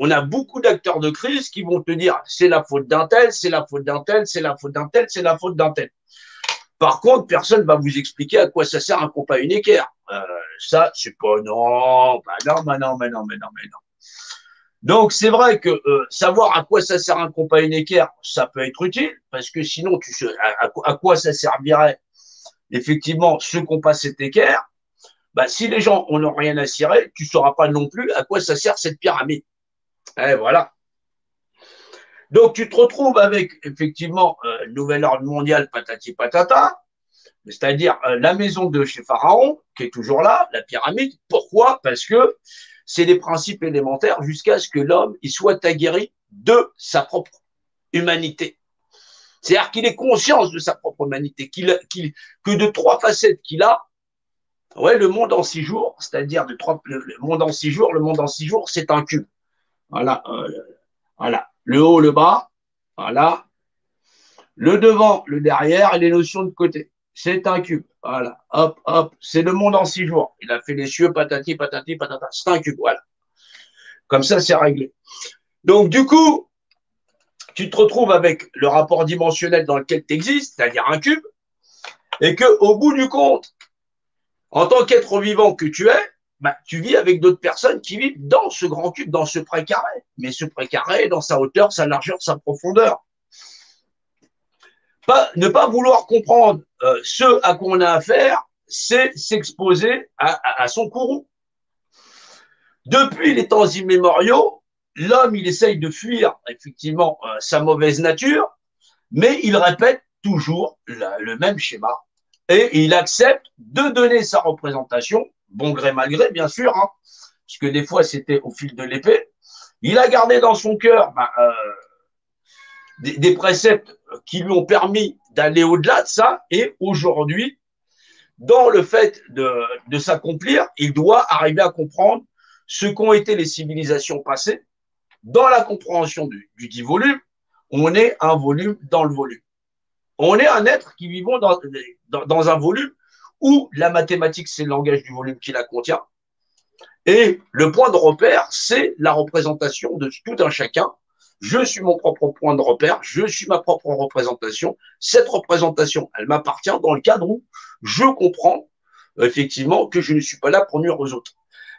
on a beaucoup d'acteurs de crise qui vont te dire c'est la faute d'un tel, c'est la faute d'un tel, c'est la faute d'un tel, c'est la faute d'un tel. Par contre, personne ne va vous expliquer à quoi ça sert un compas unéquerre. Ça, c'est pas non, bah non, bah non, mais non, mais non, mais non. Donc, c'est vrai que savoir à quoi ça sert un compas unéquerre, ça peut être utile, parce que sinon, tu sais à quoi ça servirait effectivement ce compas cet équerre. Bah, si les gens n'ont rien à cirer, tu ne sauras pas non plus à quoi ça sert cette pyramide. Et voilà. Donc, tu te retrouves avec effectivement nouvel ordre mondial patati patata, c'est-à-dire la maison de chez Pharaon, qui est toujours là, la pyramide. Pourquoi? Parce que c'est des principes élémentaires jusqu'à ce que l'homme il soit aguerri de sa propre humanité. C'est-à-dire qu'il ait conscience de sa propre humanité, que de trois facettes qu'il a, ouais, le monde en 6 jours, c'est-à-dire le monde en 6 jours, le monde en 6 jours, c'est un cube. Voilà, voilà. Le haut, le bas, voilà. Le devant, le derrière et les notions de côté. C'est un cube. Voilà. Hop, hop. C'est le monde en 6 jours. Il a fait les cieux, patati, patati, patata. C'est un cube. Voilà. Comme ça, c'est réglé. Donc, du coup, tu te retrouves avec le rapport dimensionnel dans lequel tu existes, c'est-à-dire un cube, et qu'au bout du compte, en tant qu'être vivant que tu es, bah, tu vis avec d'autres personnes qui vivent dans ce grand cube, dans ce précaré. Mais ce précaré, dans sa hauteur, sa largeur, sa profondeur. Ne pas vouloir comprendre ce à quoi on a affaire, c'est s'exposer à son courroux. Depuis les temps immémoriaux, l'homme, il essaye de fuir effectivement sa mauvaise nature, mais il répète toujours le même schéma et il accepte de donner sa représentation, bon gré mal gré, bien sûr, hein, parce que des fois c'était au fil de l'épée. Il a gardé dans son cœur des préceptes qui lui ont permis d'aller au-delà de ça, et aujourd'hui, dans le fait de s'accomplir, il doit arriver à comprendre ce qu'ont été les civilisations passées. Dans la compréhension du dit volume, on est un volume dans le volume. On est un être qui vivons dans un volume où la mathématique, c'est le langage du volume qui la contient. Et le point de repère, c'est la représentation de tout un chacun. Je suis mon propre point de repère, je suis ma propre représentation. Cette représentation, elle m'appartient dans le cadre où je comprends effectivement que je ne suis pas là pour nuire aux autres.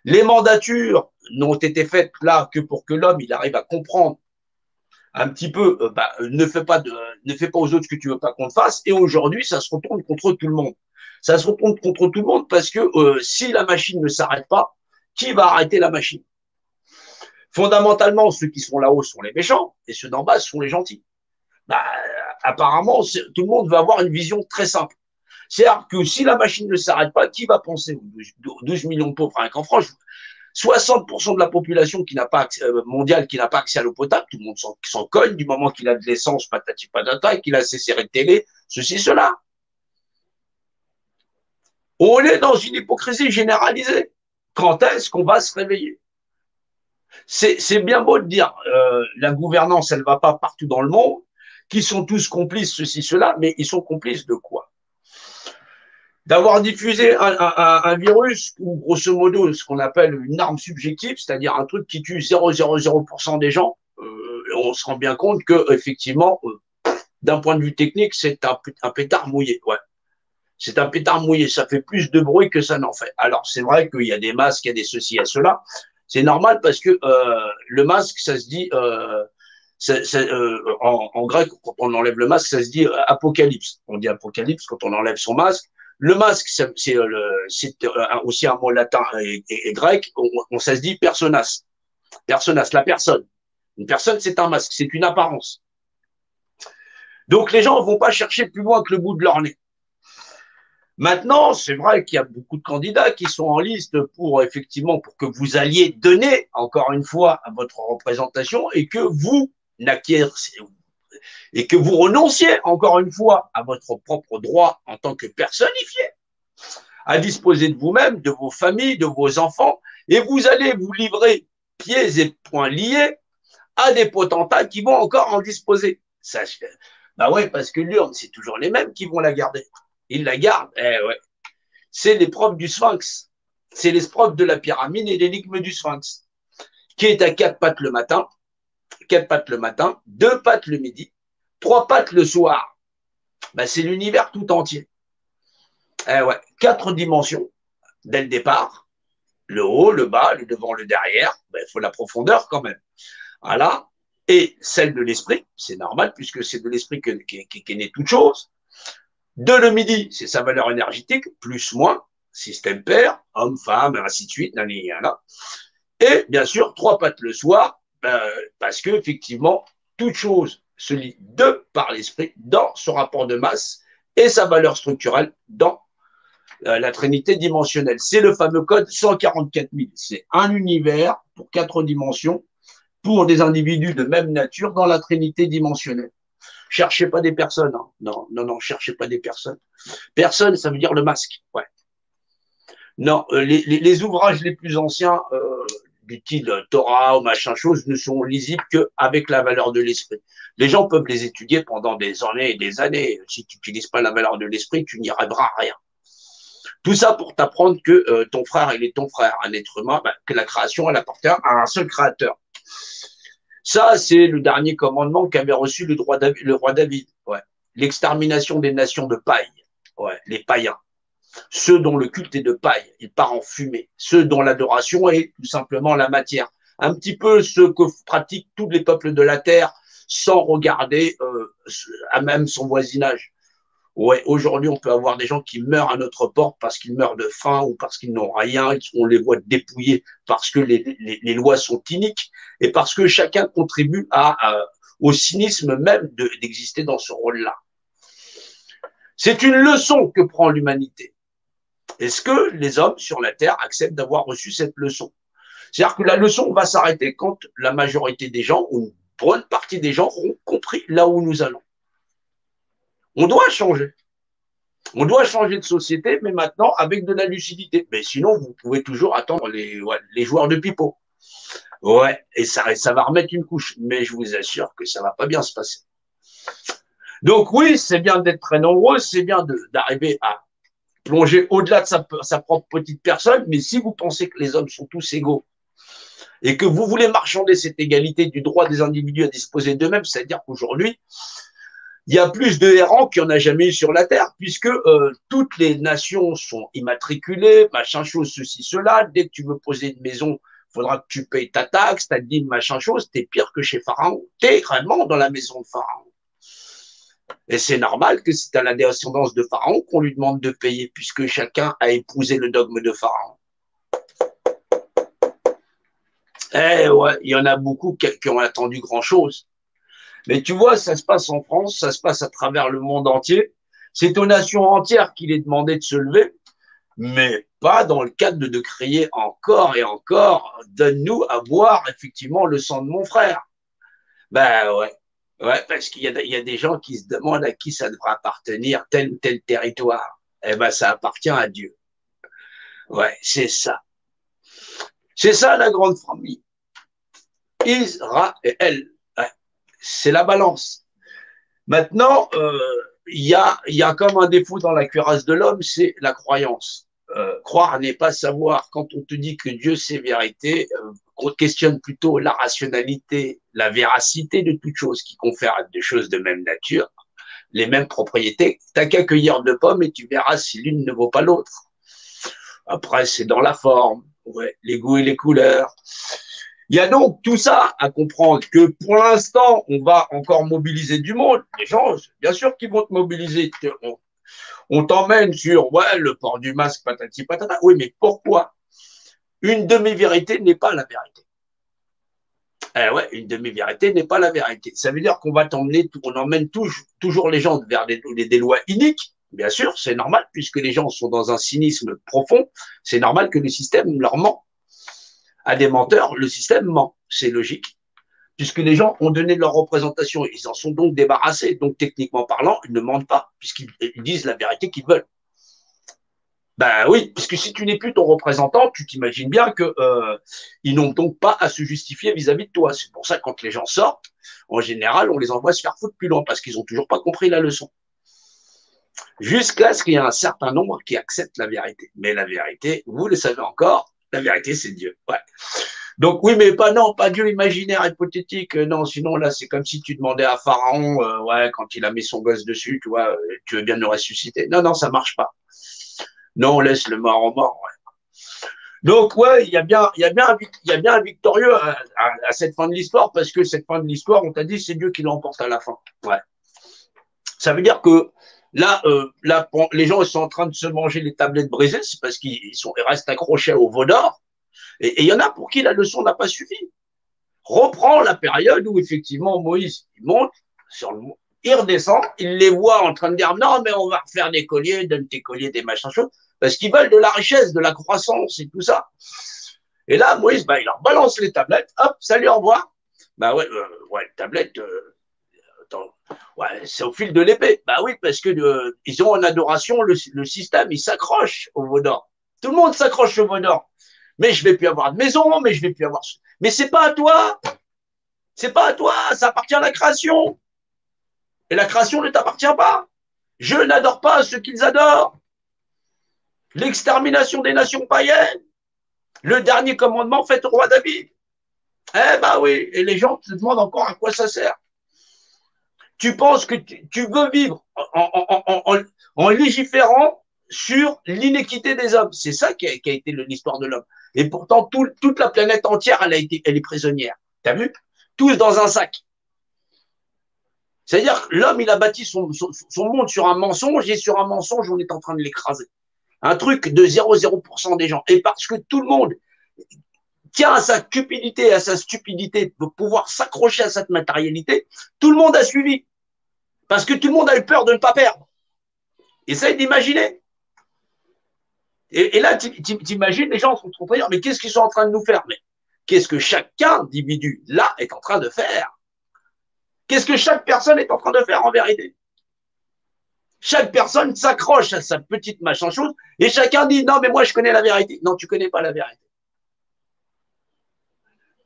Les mandatures n'ont été faites là que pour que l'homme il arrive à comprendre un petit peu, ne fais pas aux autres ce que tu veux pas qu'on te fasse. Et aujourd'hui, ça se retourne contre tout le monde. Ça se retourne contre tout le monde parce que si la machine ne s'arrête pas, qui va arrêter la machine? Fondamentalement, ceux qui sont là-haut sont les méchants et ceux d'en bas sont les gentils. Bah, apparemment, tout le monde va avoir une vision très simple. C'est-à-dire que si la machine ne s'arrête pas, qui va penser aux 12 millions de pauvres rien qu'en France? 60% de la population qui n'a pas mondiale qui n'a pas accès à l'eau potable, tout le monde s'en cogne du moment qu'il a de l'essence, patati patata, et qu'il a ses séries de télé, ceci, cela. On est dans une hypocrisie généralisée. Quand est-ce qu'on va se réveiller? C'est bien beau de dire la gouvernance, elle ne va pas partout dans le monde, qu'ils sont tous complices, ceci, cela, mais ils sont complices de quoi? D'avoir diffusé un virus ou grosso modo ce qu'on appelle une arme subjective, c'est-à-dire un truc qui tue 0,00% des gens, on se rend bien compte que effectivement, d'un point de vue technique, c'est un pétard mouillé. Ouais. C'est un pétard mouillé, ça fait plus de bruit que ça n'en fait. Alors c'est vrai qu'il y a des masques, il y a des ceci, il y a cela. C'est normal parce que le masque, ça se dit, en grec, quand on enlève le masque, ça se dit apocalypse. On dit apocalypse quand on enlève son masque. Le masque, c'est aussi un mot latin et grec. Ça se dit personas. Personas, la personne. Une personne, c'est un masque, c'est une apparence. Donc les gens ne vont pas chercher plus loin que le bout de leur nez. Maintenant, c'est vrai qu'il y a beaucoup de candidats qui sont en liste pour effectivement pour que vous alliez donner encore une fois à votre représentation et que vous et que vous renonciez encore une fois à votre propre droit en tant que personnifié à disposer de vous-même, de vos familles, de vos enfants, et vous allez vous livrer pieds et poings liés à des potentats qui vont encore en disposer. Ça, bah ouais, parce que l'urne, c'est toujours les mêmes qui vont la garder. Ils la gardent. Eh ouais. C'est l'épreuve du sphinx. C'est l'épreuve de la pyramide et l'énigme du sphinx. qui est à 4 pattes le matin, 2 pattes le midi, 3 pattes le soir. Ben, c'est l'univers tout entier. Eh ouais, 4 dimensions dès le départ. Le haut, le bas, le devant, le derrière. Ben, il faut la profondeur quand même. Voilà. Et celle de l'esprit, c'est normal puisque c'est de l'esprit qu'est née toute chose. De le midi, c'est sa valeur énergétique, plus, moins, système pair, homme, femme, ainsi de suite, nanana. Et bien sûr, 3 pattes le soir, parce que effectivement, toute chose se lie par l'esprit dans son rapport de masse et sa valeur structurelle dans la trinité dimensionnelle. C'est le fameux code 144 000. C'est un univers pour 4 dimensions pour des individus de même nature dans la trinité dimensionnelle. Cherchez pas des personnes. Hein. Non, cherchez pas des personnes. Personne, ça veut dire le masque. Ouais. Non, les ouvrages les plus anciens du style Torah ou machin chose ne sont lisibles qu'avec la valeur de l'esprit. Les gens peuvent les étudier pendant des années et des années. Si tu n'utilises pas la valeur de l'esprit, tu n'y arriveras à rien. Tout ça pour t'apprendre que ton frère, il est ton frère, un être humain, que la création, elle appartient à un seul créateur. Ça, c'est le dernier commandement qu'avait reçu le roi David. Ouais. L'extermination des nations de paille. Ouais, les païens. Ceux dont le culte est de paille, il part en fumée. Ceux dont l'adoration est tout simplement la matière. Un petit peu ce que pratiquent tous les peuples de la terre sans regarder à même son voisinage. Ouais, aujourd'hui, on peut avoir des gens qui meurent à notre porte parce qu'ils meurent de faim ou parce qu'ils n'ont rien, on les voit dépouillés parce que les lois sont iniques et parce que chacun contribue au cynisme même d'exister dans ce rôle-là. C'est une leçon que prend l'humanité. Est-ce que les hommes sur la Terre acceptent d'avoir reçu cette leçon? C'est-à-dire que la leçon va s'arrêter quand la majorité des gens, ou une bonne partie des gens, auront compris là où nous allons. On doit changer. On doit changer de société, mais maintenant avec de la lucidité. Mais sinon, vous pouvez toujours attendre les joueurs de pipeau. Ouais, et ça va remettre une couche. Mais je vous assure que ça va pas bien se passer. Donc oui, c'est bien d'être très nombreux, c'est bien d'arriver à plonger au-delà de sa propre petite personne, mais si vous pensez que les hommes sont tous égaux et que vous voulez marchander cette égalité du droit des individus à disposer d'eux-mêmes, c'est-à-dire qu'aujourd'hui, il y a plus de errants qu'il n'y en a jamais eu sur la Terre, puisque toutes les nations sont immatriculées, machin chose, ceci, cela. Dès que tu veux poser une maison, il faudra que tu payes ta taxe, ta dîme, machin chose. T'es pire que chez Pharaon. T'es vraiment dans la maison de Pharaon. Et c'est normal que si tu as la descendance de Pharaon, qu'on lui demande de payer, puisque chacun a épousé le dogme de Pharaon. Eh ouais, il y en a beaucoup qui ont attendu grand-chose. Mais tu vois, ça se passe en France, ça se passe à travers le monde entier. C'est aux nations entières qu'il est demandé de se lever, mais pas dans le cadre de crier encore et encore, donne-nous à boire effectivement le sang de mon frère. Ben ouais. Ouais, parce qu'il y a des gens qui se demandent à qui ça devra appartenir tel ou tel territoire. Eh ben, ça appartient à Dieu. Ouais, c'est ça. C'est ça la grande famille. Israël. Ouais, c'est la balance. Maintenant, il y a comme un défaut dans la cuirasse de l'homme, c'est la croyance. Croire n'est pas savoir. Quand on te dit que Dieu c'est vérité, on questionne plutôt la rationalité, la véracité de toute chose qui confère à des choses de même nature les mêmes propriétés. T'as qu'à cueillir deux pommes et tu verras si l'une ne vaut pas l'autre. Après, c'est dans la forme, ouais, les goûts et les couleurs. Il y a donc tout ça à comprendre que pour l'instant, on va encore mobiliser du monde. Les gens, bien sûr qu'ils vont te mobiliser. On t'emmène sur ouais, le port du masque, patati patata. Oui, mais pourquoi? Une demi-vérité n'est pas la vérité. Ouais, une demi-vérité n'est pas la vérité. Ça veut dire qu'on va t'emmener, on emmène toujours les gens vers des lois iniques. Bien sûr, c'est normal, puisque les gens sont dans un cynisme profond. C'est normal que le système leur ment. À des menteurs, le système ment. C'est logique. Puisque les gens ont donné leur représentation. Ils en sont donc débarrassés. Donc, techniquement parlant, ils ne mentent pas, puisqu'ils disent la vérité qu'ils veulent. Ben oui, puisque si tu n'es plus ton représentant, tu t'imagines bien que ils n'ont donc pas à se justifier vis-à-vis de toi. C'est pour ça que quand les gens sortent, en général, on les envoie se faire foutre plus loin parce qu'ils n'ont toujours pas compris la leçon. Jusqu'à ce qu'il y ait un certain nombre qui acceptent la vérité. Mais la vérité, vous le savez encore, La vérité, c'est Dieu. Ouais. Donc oui, mais pas non, pas Dieu imaginaire, hypothétique. Non, sinon là, c'est comme si tu demandais à Pharaon, ouais, quand il a mis son gosse dessus, tu vois, tu veux bien le ressusciter. Non, non, ça marche pas. Non, on laisse le mort en mort. Ouais. Donc ouais, il y a bien un victorieux à cette fin de l'histoire parce que cette fin de l'histoire, on t'a dit, c'est Dieu qui l'emporte à la fin. Ouais. Ça veut dire que là, les gens ils sont en train de se manger les tablettes brisées, c'est parce ils restent accrochés au veau d'or. Et il y en a pour qui la leçon n'a pas suffi. Reprend la période où effectivement Moïse il monte sur le il redescend, il les voit en train de dire non mais on va refaire des colliers, donne tes colliers, des machins choses, parce qu'ils veulent de la richesse, de la croissance et tout ça. Et là Moïse il leur balance les tablettes, hop, salut, au revoir. Bah ouais, les tablettes, attends, ouais, c'est au fil de l'épée. Bah oui, parce que ils ont en adoration le système, ils s'accrochent au veau d'or. Tout le monde s'accroche au veau d'or. Mais je vais plus avoir de maison, mais je vais plus avoir. Mais c'est pas à toi. C'est pas à toi. Ça appartient à la création. Et la création ne t'appartient pas. Je n'adore pas ceux qu'ils adorent. L'extermination des nations païennes. Le dernier commandement fait au roi David. Eh ben oui. Et les gens se demandent encore à quoi ça sert. Tu penses que tu veux vivre en légiférant sur l'inéquité des hommes. C'est ça qui a été l'histoire de l'homme. Et pourtant, toute la planète entière, elle est prisonnière. T'as vu? Tous dans un sac. C'est-à-dire que l'homme, il a bâti son monde sur un mensonge et sur un mensonge, on est en train de l'écraser. Un truc de 0,0% des gens. Et parce que tout le monde tient à sa cupidité, à sa stupidité de pouvoir s'accrocher à cette matérialité, tout le monde a suivi. Parce que tout le monde a eu peur de ne pas perdre. Essaye d'imaginer. Et là, t'imagines, les gens sont en train de dire, mais qu'est-ce qu'ils sont en train de nous faire? Mais qu'est-ce que chaque individu, là, est en train de faire? Qu'est-ce que chaque personne est en train de faire en vérité? Chaque personne s'accroche à sa petite machin chose et chacun dit, non, mais moi, je connais la vérité. Non, tu connais pas la vérité.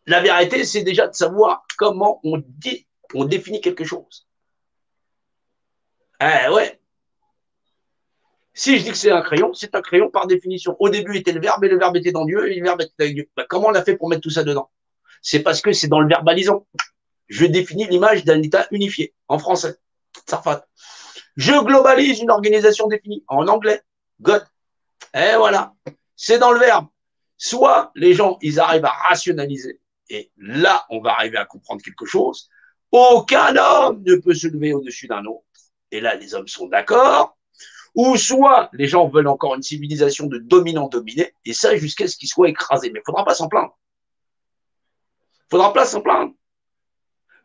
La vérité, c'est déjà de savoir comment on définit quelque chose. Eh ouais. Si je dis que c'est un crayon par définition. Au début était le verbe et le verbe était dans Dieu et le verbe était avec Dieu. Ben, comment on a fait pour mettre tout ça dedans? C'est parce que c'est dans le verbalisant. Je définis l'image d'un état unifié en français. Sarfat. Je globalise une organisation définie en anglais. God. Et voilà. C'est dans le verbe. Soit les gens, ils arrivent à rationaliser et là, on va arriver à comprendre quelque chose. Aucun homme ne peut se lever au-dessus d'un autre. Et là, les hommes sont d'accord. Ou soit les gens veulent encore une civilisation de dominant-dominé, et ça jusqu'à ce qu'ils soient écrasés. Mais il ne faudra pas s'en plaindre. Il ne faudra pas s'en plaindre.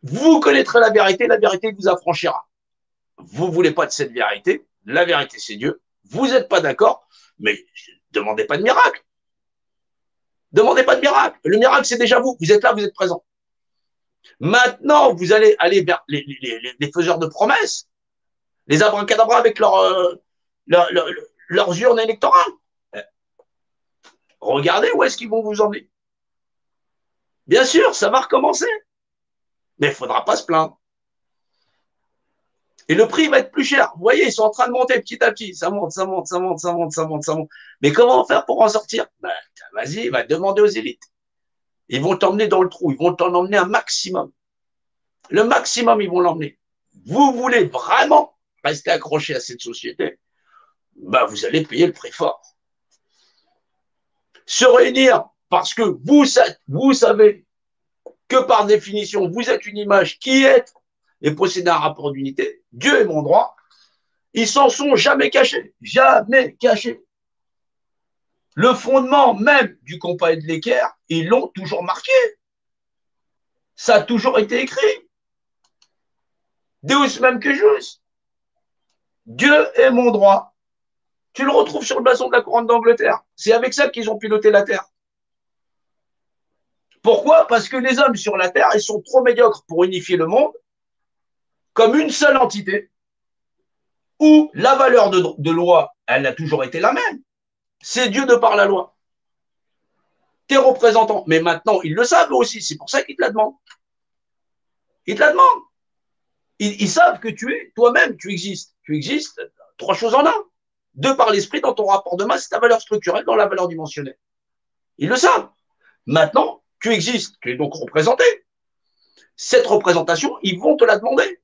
Vous connaîtrez la vérité vous affranchira. Vous ne voulez pas de cette vérité, la vérité c'est Dieu, vous n'êtes pas d'accord, mais ne demandez pas de miracle. Demandez pas de miracle. Le miracle c'est déjà vous, vous êtes là, vous êtes présent. Maintenant, vous allez aller vers les faiseurs de promesses, les abracadabras avec leurs urnes électorales. Regardez où est-ce qu'ils vont vous emmener. Bien sûr, ça va recommencer, mais il ne faudra pas se plaindre. Et le prix va être plus cher. Vous voyez, ils sont en train de monter petit à petit. Ça monte, ça monte, ça monte, ça monte, ça monte, ça monte. Mais comment faire pour en sortir? Ben, vas-y, va demander aux élites. Ils vont t'emmener dans le trou. Ils vont t'en emmener un maximum. Le maximum, ils vont l'emmener. Vous voulez vraiment rester accroché à cette société? Ben, vous allez payer le prix fort. Se réunir parce que vous savez que par définition, vous êtes une image qui est et posséder un rapport d'unité, Dieu est mon droit, ils s'en sont jamais cachés, jamais cachés. Le fondement même du compas et de l'équerre, ils l'ont toujours marqué. Ça a toujours été écrit. Deus même que jus. Dieu est mon droit. Tu le retrouves sur le blason de la couronne d'Angleterre. C'est avec ça qu'ils ont piloté la Terre. Pourquoi? Parce que les hommes sur la Terre, ils sont trop médiocres pour unifier le monde comme une seule entité où la valeur de loi, elle a toujours été la même. C'est Dieu de par la loi. Tes représentants, mais maintenant, ils le savent aussi, c'est pour ça qu'ils te la demandent. Ils te la demandent. Ils savent que tu es, toi-même, tu existes. Tu existes, trois choses en un. De par l'esprit, dans ton rapport de masse, c'est ta valeur structurelle dans la valeur dimensionnelle. Ils le savent. Maintenant, tu existes, tu es donc représenté. Cette représentation, ils vont te la demander.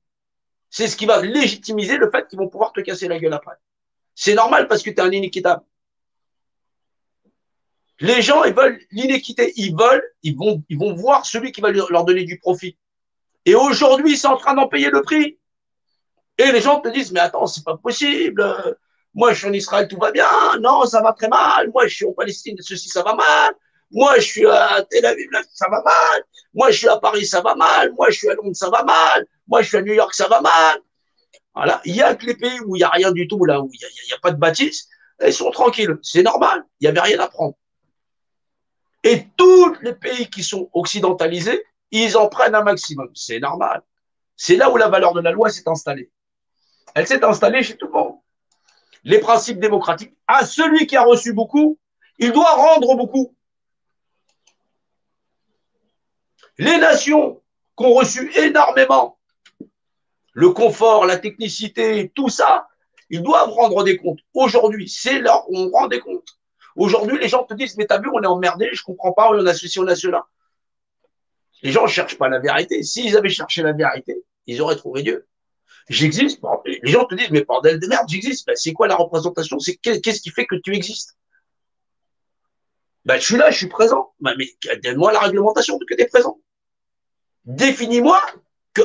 C'est ce qui va légitimiser le fait qu'ils vont pouvoir te casser la gueule après. C'est normal parce que tu es un inéquitable. Les gens, ils veulent l'inéquité. Ils vont voir celui qui va leur donner du profit. Et aujourd'hui, ils sont en train d'en payer le prix. Et les gens te disent, mais attends, c'est pas possible. Moi, je suis en Israël, tout va bien. Non, ça va très mal. Moi, je suis en Palestine, ceci, ça va mal. Moi, je suis à Tel Aviv, là, ça va mal. Moi, je suis à Paris, ça va mal. Moi, je suis à Londres, ça va mal. Moi, je suis à New York, ça va mal. Voilà. Il y a que les pays où il n'y a rien du tout, là, où il y a pas de bâtisse, ils sont tranquilles. C'est normal. Il n'y avait rien à prendre. Et tous les pays qui sont occidentalisés, ils en prennent un maximum. C'est normal. C'est là où la valeur de la loi s'est installée. Elle s'est installée chez tout le monde. Les principes démocratiques. À celui qui a reçu beaucoup, il doit rendre beaucoup. Les nations qui ont reçu énormément, le confort, la technicité, tout ça, ils doivent rendre des comptes. Aujourd'hui, c'est là où on rend des comptes. Aujourd'hui, les gens te disent, mais t'as vu, on est emmerdé, je comprends pas, on a ceci, on a cela. Les gens ne cherchent pas la vérité. S'ils avaient cherché la vérité, ils auraient trouvé Dieu. J'existe. Les gens te disent, mais bordel de merde, j'existe. Ben, c'est quoi la représentation? C'est qu'est-ce qui fait que tu existes? Ben, je suis là, je suis présent. Ben, mais donne-moi la réglementation de que tu es présent. Définis-moi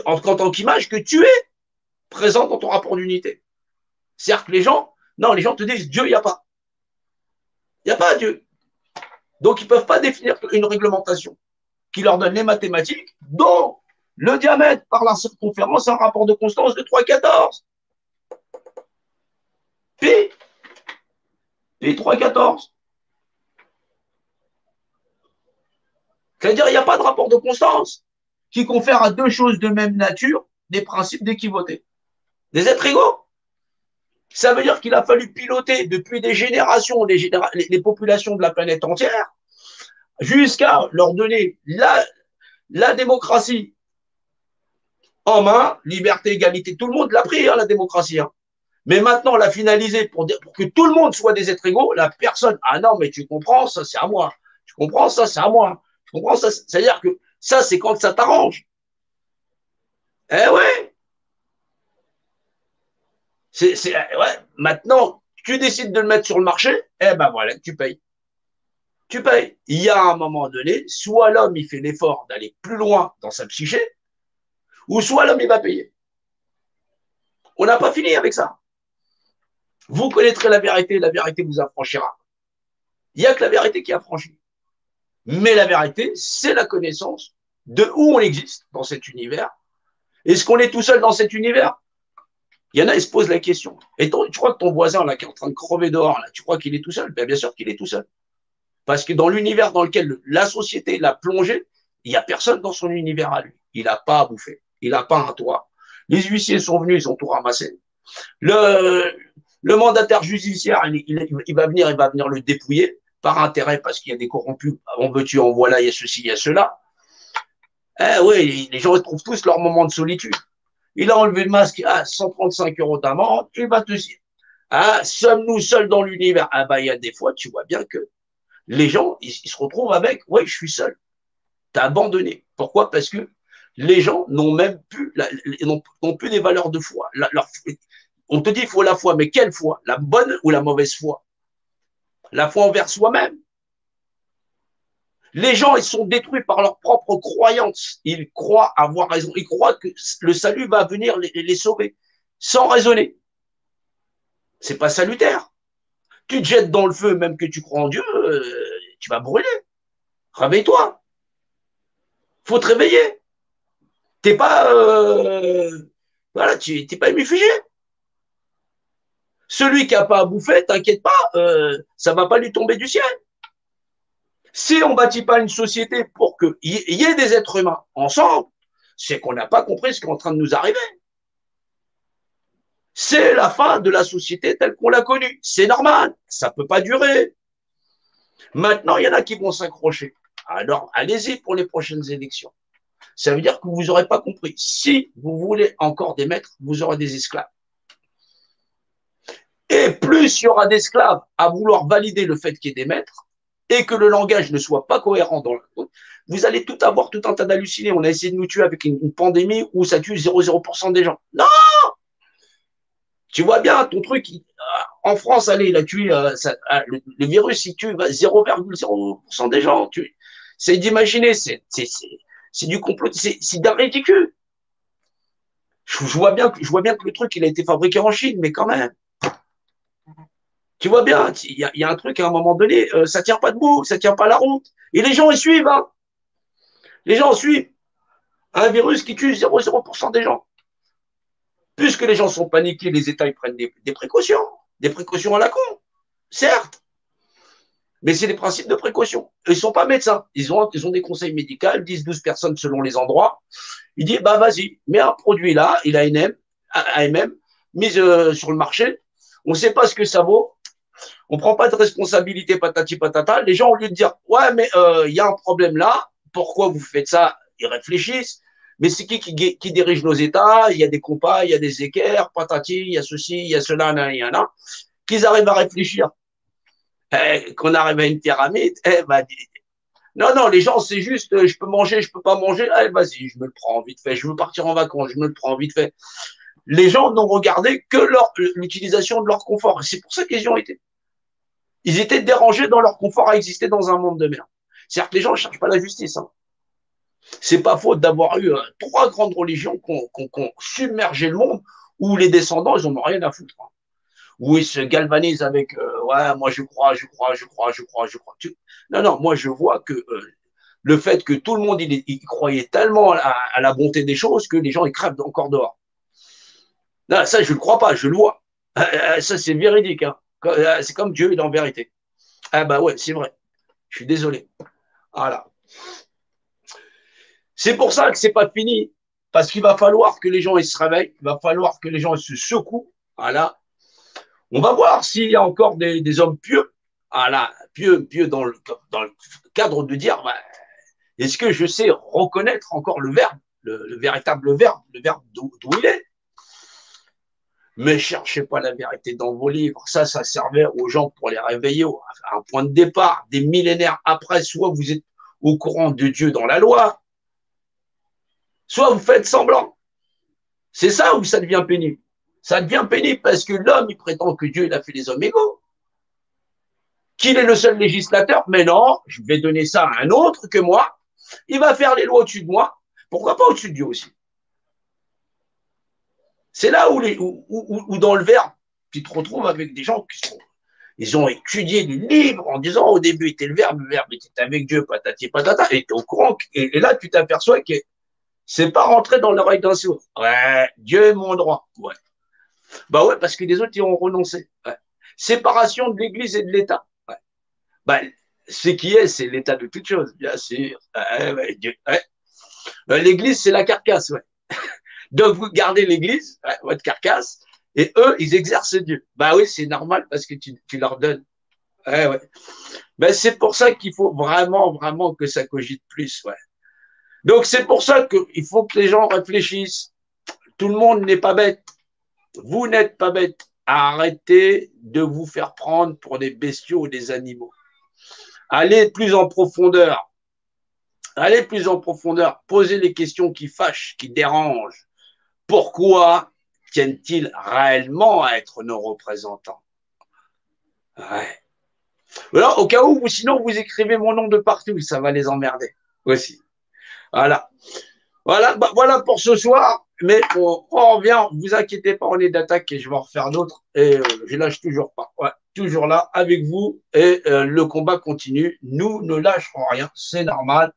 en tant qu'image que tu es présent dans ton rapport d'unité. C'est-à-dire que les gens te disent, Dieu, il n'y a pas. Il n'y a pas Dieu. Donc, ils ne peuvent pas définir une réglementation qui leur donne les mathématiques, dont le diamètre par la circonférence a un rapport de constance de 3,14. Pi 3,14. C'est-à-dire qu'il n'y a pas de rapport de constance qui confère à deux choses de même nature des principes d'équivauté. Des êtres égaux. Ça veut dire qu'il a fallu piloter depuis des générations les populations de la planète entière jusqu'à leur donner la démocratie en main, liberté, égalité. Tout le monde l'a pris, hein, la démocratie. Hein. Mais maintenant, la finaliser pour que tout le monde soit des êtres égaux, la personne, ah non, mais tu comprends, ça c'est à moi. Tu comprends, ça c'est à moi. Tu comprends, ça, c'est-à-dire que ça, c'est quand ça t'arrange. Eh ouais. Ouais. Maintenant, tu décides de le mettre sur le marché, eh ben voilà, tu payes. Tu payes. Il y a un moment donné, soit l'homme, il fait l'effort d'aller plus loin dans sa psyché, ou soit l'homme, il va payer. On n'a pas fini avec ça. Vous connaîtrez la vérité vous affranchira. Il n'y a que la vérité qui affranchit. Mais la vérité, c'est la connaissance de où on existe dans cet univers. Est-ce qu'on est tout seul dans cet univers? Il y en a, ils se posent la question. Et tu crois que ton voisin, là, qui est en train de crever dehors, là, tu crois qu'il est tout seul? Bien sûr qu'il est tout seul. Parce que dans l'univers dans lequel la société l'a plongé, il n'y a personne dans son univers à lui. Il n'a pas à bouffer. Il n'a pas un toit. Les huissiers sont venus, ils ont tout ramassé. Le mandataire judiciaire, il va venir le dépouiller par intérêt parce qu'il y a des corrompus. On veut tu en voilà, il y a ceci, il y a cela. Eh oui, les gens trouvent tous leur moment de solitude. Il a enlevé le masque, 135 € d'amende, il va te dire. Ah, sommes-nous seuls dans l'univers? Ah bah, il y a des fois, tu vois bien que les gens, ils se retrouvent avec, ouais, je suis seul. T'as abandonné. Pourquoi? Parce que les gens n'ont même plus, n'ont plus des valeurs de foi. On te dit, il faut la foi, mais quelle foi? La bonne ou la mauvaise foi? La foi envers soi-même. Les gens, ils sont détruits par leurs propres croyances. Ils croient avoir raison. Ils croient que le salut va venir les sauver, sans raisonner. C'est pas salutaire. Tu te jettes dans le feu, même que tu crois en Dieu, tu vas brûler. Réveille-toi. Faut te réveiller. T'es pas, voilà, tu t'es pas émufigé. Celui qui a pas à bouffer, t'inquiète pas, ça va pas lui tomber du ciel. Si on bâtit pas une société pour qu'il y ait des êtres humains ensemble, c'est qu'on n'a pas compris ce qui est en train de nous arriver. C'est la fin de la société telle qu'on l'a connue. C'est normal, ça peut pas durer. Maintenant, il y en a qui vont s'accrocher. Alors, allez-y pour les prochaines élections. Ça veut dire que vous n'aurez pas compris. Si vous voulez encore des maîtres, vous aurez des esclaves. Et plus il y aura d'esclaves à vouloir valider le fait qu'il y ait des maîtres, et que le langage ne soit pas cohérent dans vous allez tout avoir, tout un tas d'hallucinés. On a essayé de nous tuer avec une pandémie où ça tue 0,0% des gens. Non, tu vois bien, ton truc, en France, allez, il a tué, le virus, il tue 0,0% des gens. C'est d'imaginer, c'est du complot, c'est d'un ridicule. Je vois bien que le truc, il a été fabriqué en Chine, mais quand même. Tu vois bien, il y a un truc à un moment donné, ça tient pas debout, ça tient pas la route. Et les gens, ils suivent, hein. Les gens suivent un virus qui tue 0,0% des gens. Puisque les gens sont paniqués, les États ils prennent des précautions à la con, certes, mais c'est des principes de précaution. Ils ne sont pas médecins, ils ont des conseils médicaux, 10-12 personnes selon les endroits. Ils disent, bah vas-y, mets un produit là, il a AMM, mise sur le marché, on ne sait pas ce que ça vaut, on ne prend pas de responsabilité, patati patata. Les gens, au lieu de dire, ouais, mais il y a un problème là, pourquoi vous faites ça? Ils réfléchissent. Mais c'est qui dirige nos États? Il y a des compas, il y a des équerres, patati, il y a ceci, il y a cela, nanana, qu'ils arrivent à réfléchir. Qu'on arrive à une pyramide, non, non, les gens, c'est juste, je peux manger, je peux pas manger, vas-y, je me le prends vite fait, je veux partir en vacances, je me le prends vite fait. Les gens n'ont regardé que l'utilisation de leur confort. C'est pour ça qu'ils y ont été. Ils étaient dérangés dans leur confort à exister dans un monde de merde. C'est-à-dire que les gens ne cherchent pas la justice. Hein. C'est pas faute d'avoir eu trois grandes religions qui ont submergé le monde où les descendants, ils n'en ont rien à foutre. Hein. Où ils se galvanisent avec ouais, moi je crois. Non, non, moi je vois que le fait que tout le monde il croyait tellement à la bonté des choses que les gens ils crèvent encore dehors. Non, ça je ne le crois pas, je le vois. Ça c'est véridique. Hein. C'est comme Dieu est en vérité. Ah bah ouais, c'est vrai. Je suis désolé. Voilà. C'est pour ça que c'est pas fini, parce qu'il va falloir que les gens ils se réveillent, il va falloir que les gens ils se secouent. Voilà. On va voir s'il y a encore des hommes pieux, voilà, pieux dans le cadre de dire, bah, est-ce que je sais reconnaître encore le verbe, le véritable verbe, le verbe d'où il est. Mais cherchez pas la vérité dans vos livres. Ça servait aux gens pour les réveiller à un point de départ. Des millénaires après, soit vous êtes au courant de Dieu dans la loi, soit vous faites semblant. C'est ça où ça devient pénible. Ça devient pénible parce que l'homme, il prétend que Dieu, il a fait les hommes égaux. Qu'il est le seul législateur, mais non, je vais donner ça à un autre que moi. Il va faire les lois au-dessus de moi. Pourquoi pas au-dessus de Dieu aussi? C'est là où dans le verbe, tu te retrouves avec des gens qui sont, ils ont étudié les livres en disant au début était le verbe était avec Dieu, patati patata, et tu es au courant, et là tu t'aperçois que c'est pas rentré dans l'oreille d'un sourd. Ouais, Dieu est mon droit. Ouais. Bah ouais, parce que les autres, ils ont renoncé. Ouais. Séparation de l'Église et de l'État. Ouais. Bah, ce qui est, c'est l'état de toute chose, bien sûr. Ouais, ouais. L'Église, c'est la carcasse, ouais. Donc, vous gardez l'Église, ouais, votre carcasse, et eux, ils exercent Dieu. Bah oui, c'est normal parce que tu leur donnes. Ouais, ouais. Ben, c'est pour ça qu'il faut vraiment, vraiment que ça cogite plus, ouais. Donc, c'est pour ça qu'il faut que les gens réfléchissent. Tout le monde n'est pas bête. Vous n'êtes pas bête. Arrêtez de vous faire prendre pour des bestiaux ou des animaux. Allez plus en profondeur. Allez plus en profondeur. Posez les questions qui fâchent, qui dérangent. Pourquoi tiennent-ils réellement à être nos représentants? Ouais. Alors, au cas où, sinon, vous écrivez mon nom de partout, ça va les emmerder aussi. Voilà. Voilà, bah, voilà pour ce soir. Mais on revient, vous inquiétez pas, on est d'attaque et je vais en refaire d'autres. Et je lâche toujours pas. Ouais, toujours là avec vous et le combat continue. Nous ne lâcherons rien, c'est normal.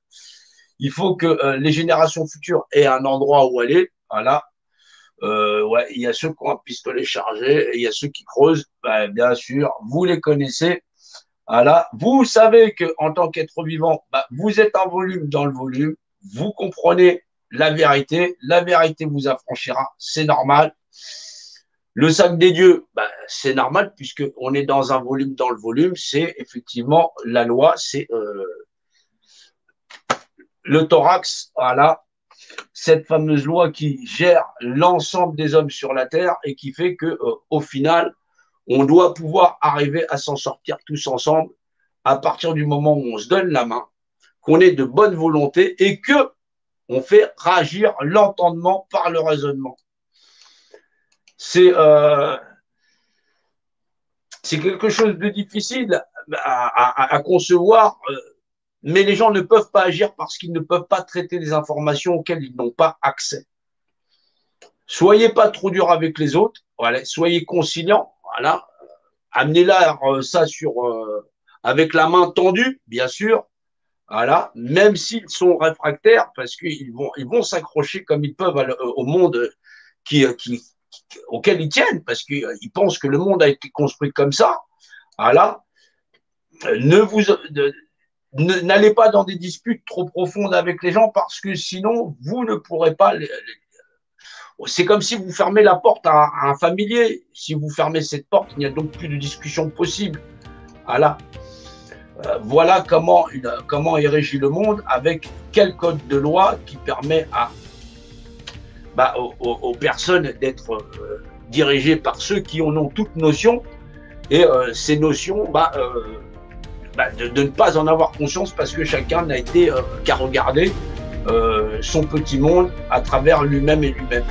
Il faut que les générations futures aient un endroit où aller. Voilà. Ouais, il y a ceux qui ont un pistolet chargé et il y a ceux qui creusent. Ben, bien sûr, vous les connaissez. Voilà. Vous savez que en tant qu'être vivant, ben, vous êtes un volume dans le volume. Vous comprenez la vérité vous affranchira, c'est normal. Le sac des dieux, ben, c'est normal puisqu'on est dans un volume dans le volume, c'est effectivement la loi, c'est le thorax, voilà, cette fameuse loi qui gère l'ensemble des hommes sur la Terre et qui fait que au final, on doit pouvoir arriver à s'en sortir tous ensemble à partir du moment où on se donne la main, qu'on est de bonne volonté et que on fait réagir l'entendement par le raisonnement. C'est quelque chose de difficile à concevoir, mais les gens ne peuvent pas agir parce qu'ils ne peuvent pas traiter des informations auxquelles ils n'ont pas accès. Soyez pas trop dur avec les autres, voilà, soyez conciliants, voilà, amenez-leur ça avec la main tendue, bien sûr, voilà, même s'ils sont réfractaires, parce qu'ils vont s'accrocher comme ils peuvent au monde qui, auquel ils tiennent, parce qu'ils pensent que le monde a été construit comme ça. Voilà. N'allez pas dans des disputes trop profondes avec les gens, parce que sinon, vous ne pourrez pas. C'est comme si vous fermez la porte à un familier. Si vous fermez cette porte, il n'y a donc plus de discussion possible. Voilà. Voilà comment est régi le monde, avec quel code de loi qui permet aux personnes d'être dirigées par ceux qui en ont toute notion, et ces notions, de ne pas en avoir conscience, parce que chacun n'a été qu'à regarder son petit monde à travers lui-même et lui-même.